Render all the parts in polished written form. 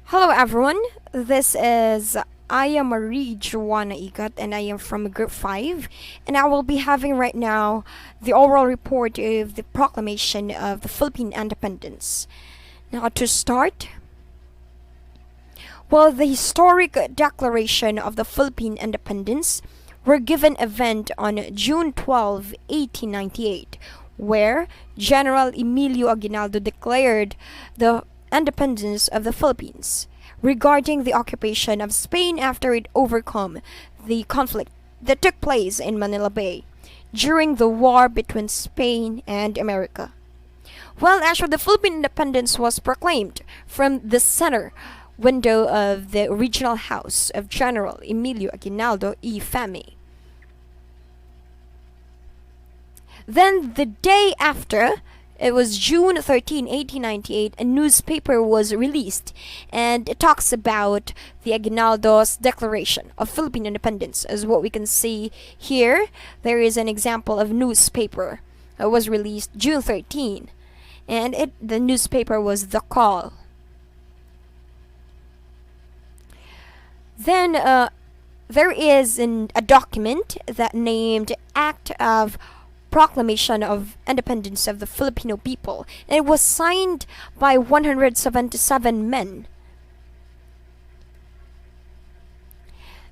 Hello everyone, this is I am Marie Joanna Igat and I am from Group 5 and I will be having right now the oral report of the Proclamation of the Philippine Independence. Now to start, the historic declaration of the Philippine Independence were given event on June 12, 1898, where General Emilio Aguinaldo declared the independence of the Philippines regarding the occupation of Spain after it overcome the conflict that took place in Manila Bay during the war between Spain and America. Actually, the Philippine independence was proclaimed from the center window of the original house of General Emilio Aguinaldo y Fami. Then the day after, it was June 13, 1898, a newspaper was released and it talks about the Aguinaldo's declaration of Philippine independence. As what we can see here, there is an example of newspaper that was released June 13, and the newspaper was The Call. Then there is a document that named Act of Proclamation of Independence of the Filipino People. And it was signed by 177 men.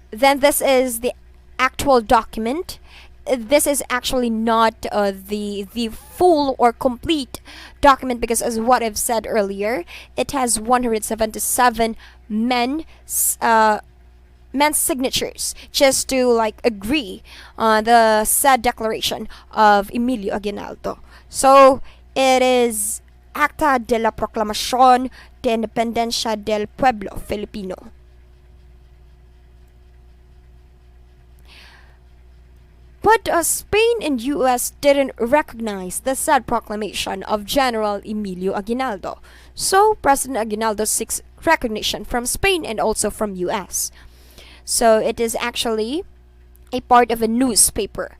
Then this is the actual document. This is actually not the full or complete document because, as what I've said earlier, it has 177 men's signatures just to agree on the said declaration of Emilio Aguinaldo. So it is Acta de la Proclamación de Independencia del Pueblo Filipino. But Spain and US didn't recognize the said proclamation of General Emilio Aguinaldo. So President Aguinaldo seeks recognition from Spain and also from US. So it is actually a part of a newspaper.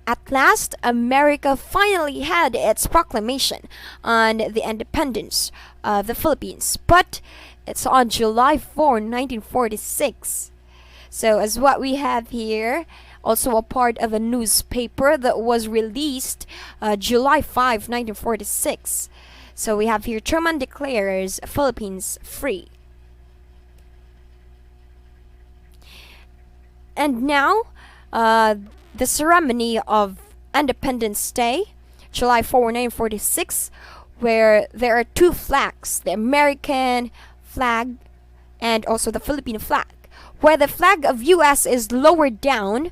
At last, America finally had its proclamation on the independence of the Philippines, but it's on July 4, 1946. So as what we have here, also a part of a newspaper that was released July 5, 1946. So we have here Truman declares Philippines free. And now, the ceremony of Independence Day, July 4, 1946, where there are two flags, the American flag and also the Philippine flag, where the flag of US is lowered down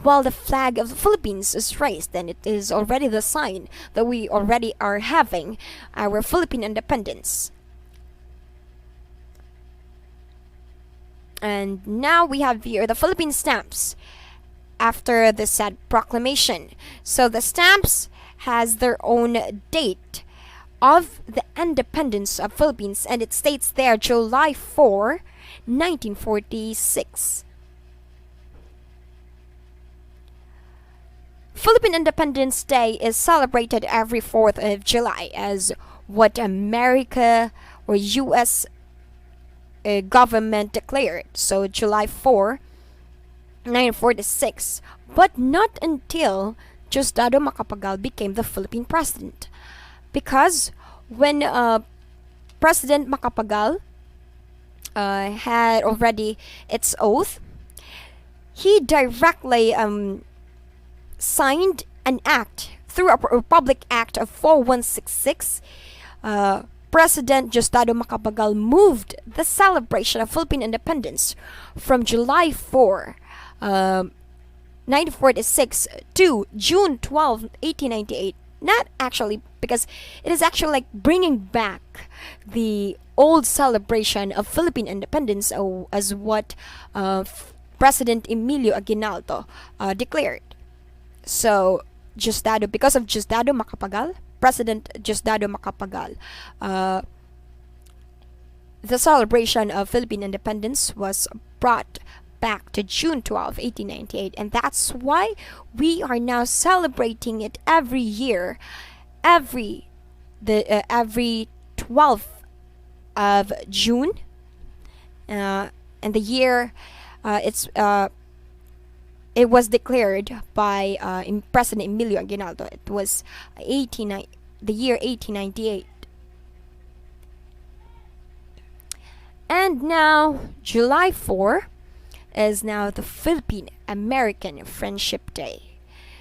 while the flag of the Philippines is raised, and it is already the sign that we already are having our Philippine independence. And now we have here the Philippine stamps after the said proclamation. So the stamps has their own date of the independence of Philippines, and it states there July 4, 1946. Philippine Independence Day is celebrated every 4th of July as what America or US government declared. So July 4, 1946. But not until Diosdado Macapagal became the Philippine president. Because when President Macapagal had already its oath, he directly signed an act through a Republic Act of 4166. President Diosdado Macapagal moved the celebration of Philippine independence from July 4, 1946 to June 12, 1898. Not actually, because it is actually like bringing back the old celebration of Philippine independence as what President Emilio Aguinaldo declared. So, because of Diosdado Macapagal, President Diosdado Macapagal, the celebration of Philippine independence was brought back to June 12, 1898, and that's why we are now celebrating it every year, every the every 12th of June, and the year it was declared by President Emilio Aguinaldo. It was the year 1898. And now July 4 is now the Philippine American Friendship Day.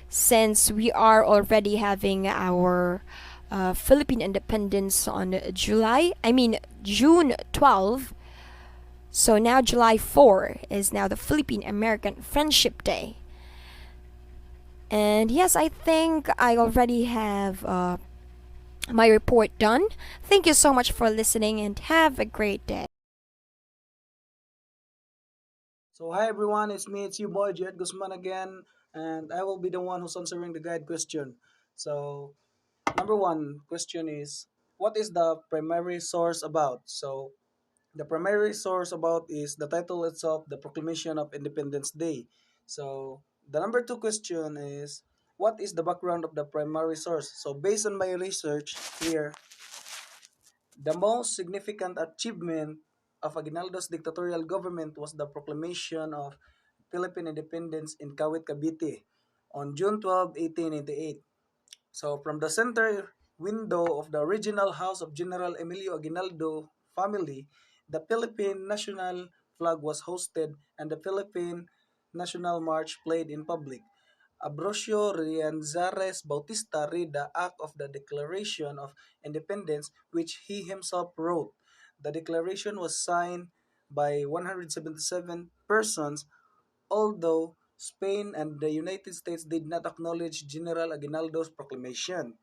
Since we are already having our Philippine independence on June 12, so now July 4 is now the Philippine American Friendship Day. And yes, I think I already have my report done. Thank you so much for listening and have a great day. So hi everyone, it's you boy Jed Guzman again, and I will be the one who's answering the guide question. So number one question is, what is the primary source about? So the primary source about is the title itself, the Proclamation of Independence Day. So the number two question is, what is the background of the primary source? So based on my research here, the most significant achievement of Aguinaldo's dictatorial government was the proclamation of Philippine independence in Kawit, Cavite on June 12, 1898. So from the center window of the original house of General Emilio Aguinaldo family, the Philippine national flag was hosted and the Philippine national march played in public. Ambrosio Rianzares Bautista read the act of the Declaration of Independence, which he himself wrote. The declaration was signed by 177 persons, although Spain and the United States did not acknowledge General Aguinaldo's proclamation.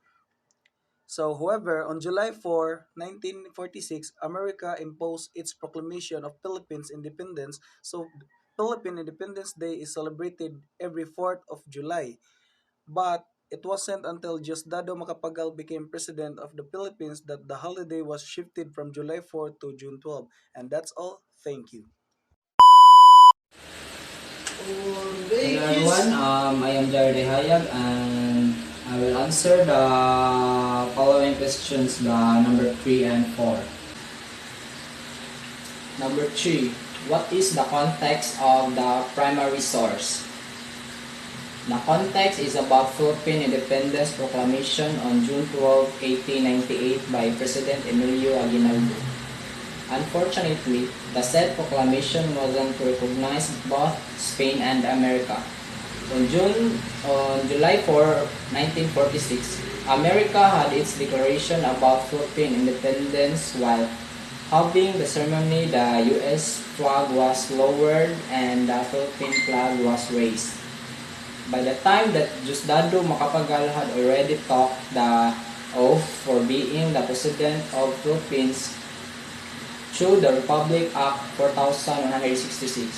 So, however, on July 4, 1946, America imposed its proclamation of Philippines independence. So, Philippine Independence Day is celebrated every 4th of July. But it wasn't until Diosdado Macapagal became president of the Philippines that the holiday was shifted from July 4 to June 12. And that's all. Thank you. Hello everyone, I am Jared Hayag and I will answer the following questions, the number 3 and 4. Number 3, what is the context of the primary source? The context is about Philippine Independence Proclamation on June 12, 1898 by President Emilio Aguinaldo. Unfortunately, the said proclamation wasn't recognized both Spain and America. On July 4, 1946, America had its declaration about Philippine independence. While having the ceremony, the U.S. flag was lowered and the Philippine flag was raised. By the time that Diosdado Macapagal had already talked the oath for being the President of Philippines through the Republic Act 4166.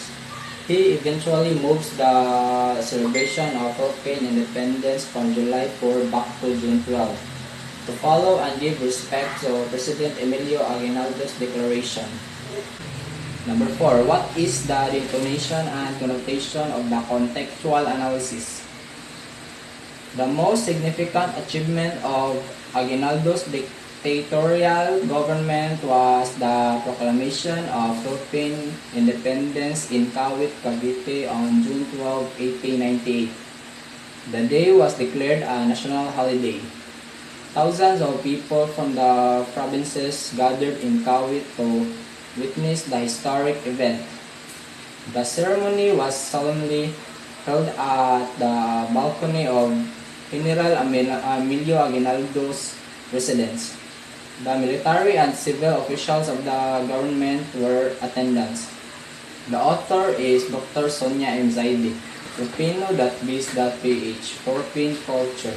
He eventually moves the celebration of Philippine independence from July 4 back to June 12 to follow and give respect to President Emilio Aguinaldo's declaration. Number 4. What is the definition and connotation of the contextual analysis? The most significant achievement of Aguinaldo's dictatorial government was the proclamation of Philippine independence in Kawit, Cavite on June 12, 1898. The day was declared a national holiday. Thousands of people from the provinces gathered in Kawit to witness the historic event. The ceremony was solemnly held at the balcony of General Emilio Aguinaldo's residence. The military and civil officials of the government were attendants. The author is Dr. Sonia M. Zaidi, Filipino.biz.ph, Philippine Culture.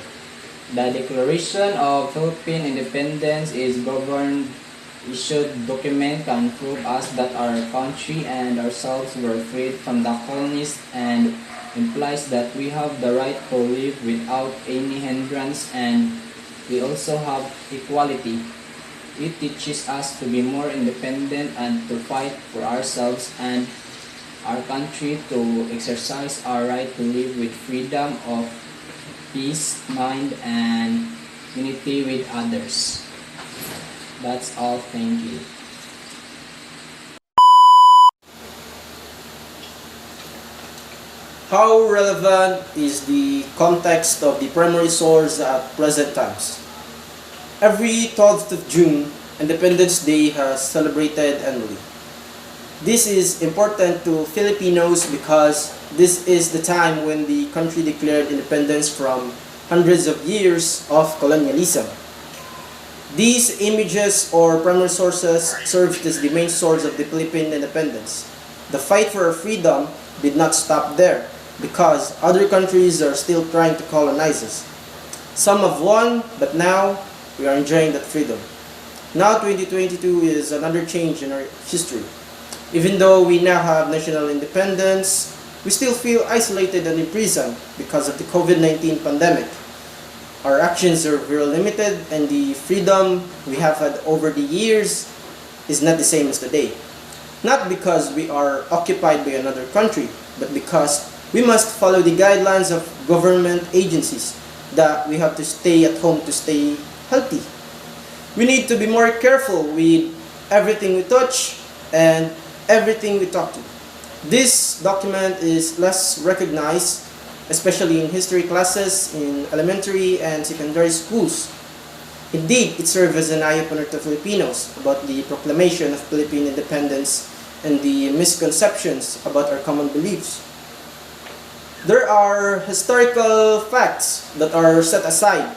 The Declaration of Philippine Independence is governed issued document can prove us that our country and ourselves were freed from the colonists and implies that we have the right to live without any hindrance and we also have equality. It teaches us to be more independent and to fight for ourselves and our country, to exercise our right to live with freedom of peace, mind, and unity with others. That's all. Thank you. How relevant is the context of the primary source at present times? Every 12th of June, Independence Day has celebrated annually. This is important to Filipinos because this is the time when the country declared independence from hundreds of years of colonialism. These images or primary sources served as the main source of the Philippine independence. The fight for our freedom did not stop there because other countries are still trying to colonize us. Some have won, but now we are enjoying that freedom. Now 2022 is another change in our history. Even though we now have national independence, we still feel isolated and imprisoned because of the COVID-19 pandemic. Our actions are very limited and the freedom we have had over the years is not the same as today. Not because we are occupied by another country, but because we must follow the guidelines of government agencies that we have to stay at home to stay healthy. We need to be more careful with everything we touch and everything we talk to. This document is less recognized, especially in history classes in elementary and secondary schools. Indeed, it serves as an eye-opener to Filipinos about the proclamation of Philippine independence and the misconceptions about our common beliefs. There are historical facts that are set aside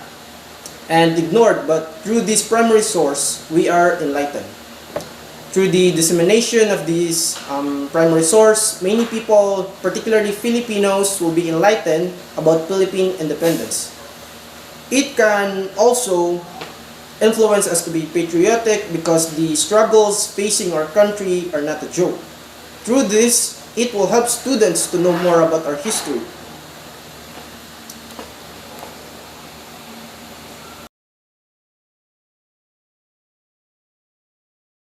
and ignored, but through this primary source, we are enlightened. Through the dissemination of this primary source, many people, particularly Filipinos, will be enlightened about Philippine independence. It can also influence us to be patriotic because the struggles facing our country are not a joke. Through this, it will help students to know more about our history